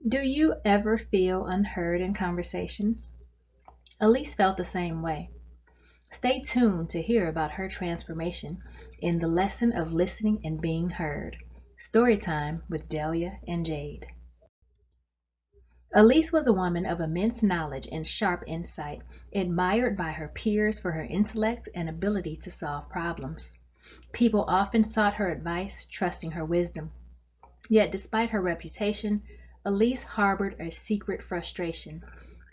Do you ever feel unheard in conversations? Elise felt the same way. Stay tuned to hear about her transformation in the lesson of listening and being heard. Storytime with Delia and Jade. Elise was a woman of immense knowledge and sharp insight, admired by her peers for her intellect and ability to solve problems. People often sought her advice, trusting her wisdom. Yet, despite her reputation, Elise harbored a secret frustration.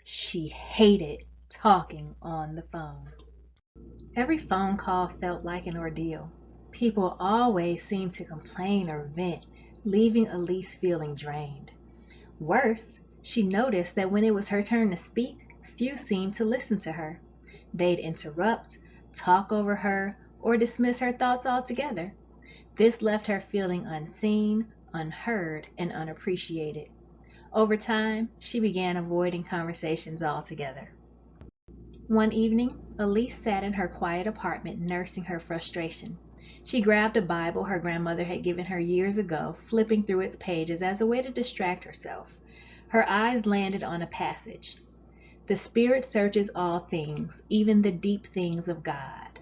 She hated talking on the phone. Every phone call felt like an ordeal. People always seemed to complain or vent, leaving Elise feeling drained. Worse, she noticed that when it was her turn to speak, few seemed to listen to her. They'd interrupt, talk over her, or dismiss her thoughts altogether. This left her feeling unseen, unheard, and unappreciated. Over time, she began avoiding conversations altogether. One evening, Elise sat in her quiet apartment nursing her frustration. She grabbed a Bible her grandmother had given her years ago, flipping through its pages as a way to distract herself. Her eyes landed on a passage. The Spirit searches all things, even the deep things of God.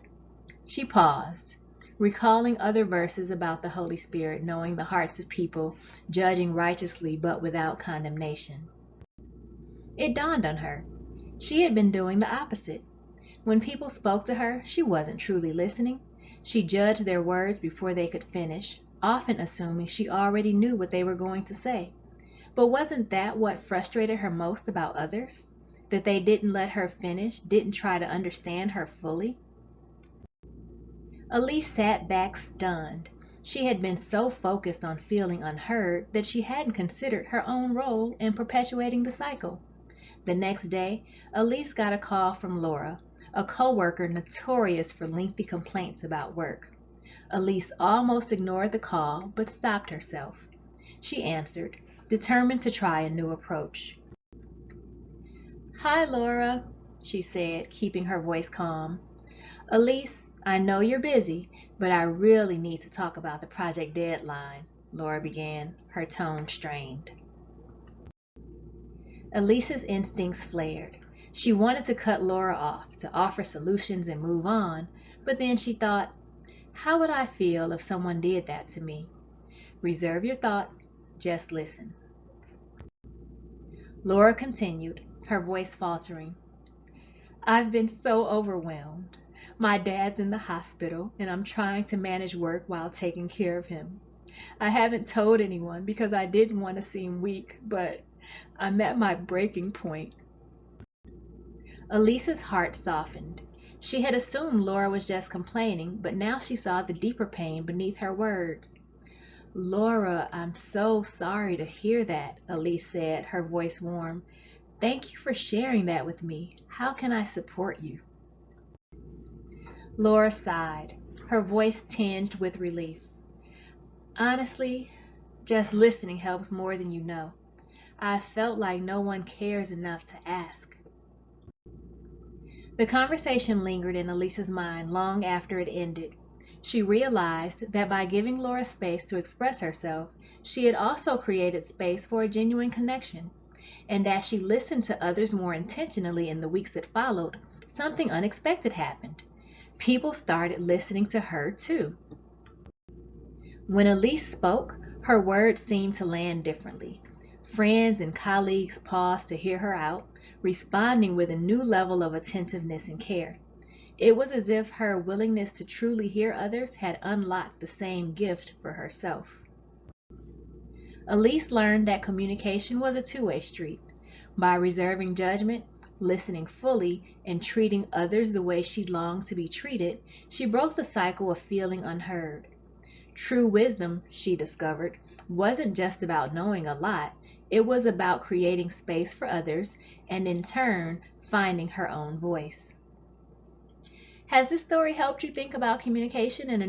She paused, recalling other verses about the Holy Spirit knowing the hearts of people, judging righteously but without condemnation. It dawned on her. She had been doing the opposite. When people spoke to her, she wasn't truly listening. She judged their words before they could finish, often assuming she already knew what they were going to say. But wasn't that what frustrated her most about others? That they didn't let her finish, didn't try to understand her fully? Elise sat back stunned. She had been so focused on feeling unheard that she hadn't considered her own role in perpetuating the cycle. The next day, Elise got a call from Laura, a coworker notorious for lengthy complaints about work. Elise almost ignored the call, but stopped herself. She answered, determined to try a new approach. "Hi, Laura," she said, keeping her voice calm. "Elise, I know you're busy, but I really need to talk about the project deadline," Laura began, her tone strained. Elise's instincts flared. She wanted to cut Laura off, to offer solutions and move on, but then she thought, how would I feel if someone did that to me? Reserve your thoughts, just listen. Laura continued, her voice faltering. "I've been so overwhelmed. My dad's in the hospital, and I'm trying to manage work while taking care of him. I haven't told anyone because I didn't want to seem weak, but I'm at my breaking point." Elise's heart softened. She had assumed Laura was just complaining, but now she saw the deeper pain beneath her words. "Laura, I'm so sorry to hear that," Elise said, her voice warm. "Thank you for sharing that with me. How can I support you?" Laura sighed, her voice tinged with relief. "Honestly, just listening helps more than you know. I felt like no one cares enough to ask." The conversation lingered in Elise's mind long after it ended. She realized that by giving Laura space to express herself, she had also created space for a genuine connection. And as she listened to others more intentionally in the weeks that followed, something unexpected happened. People started listening to her too. When Elise spoke, her words seemed to land differently. Friends and colleagues paused to hear her out, responding with a new level of attentiveness and care. It was as if her willingness to truly hear others had unlocked the same gift for herself. Elise learned that communication was a two-way street. By reserving judgment, listening fully, and treating others the way she longed to be treated, she broke the cycle of feeling unheard. True wisdom, she discovered, wasn't just about knowing a lot, it was about creating space for others and in turn finding her own voice. Has this story helped you think about communication in a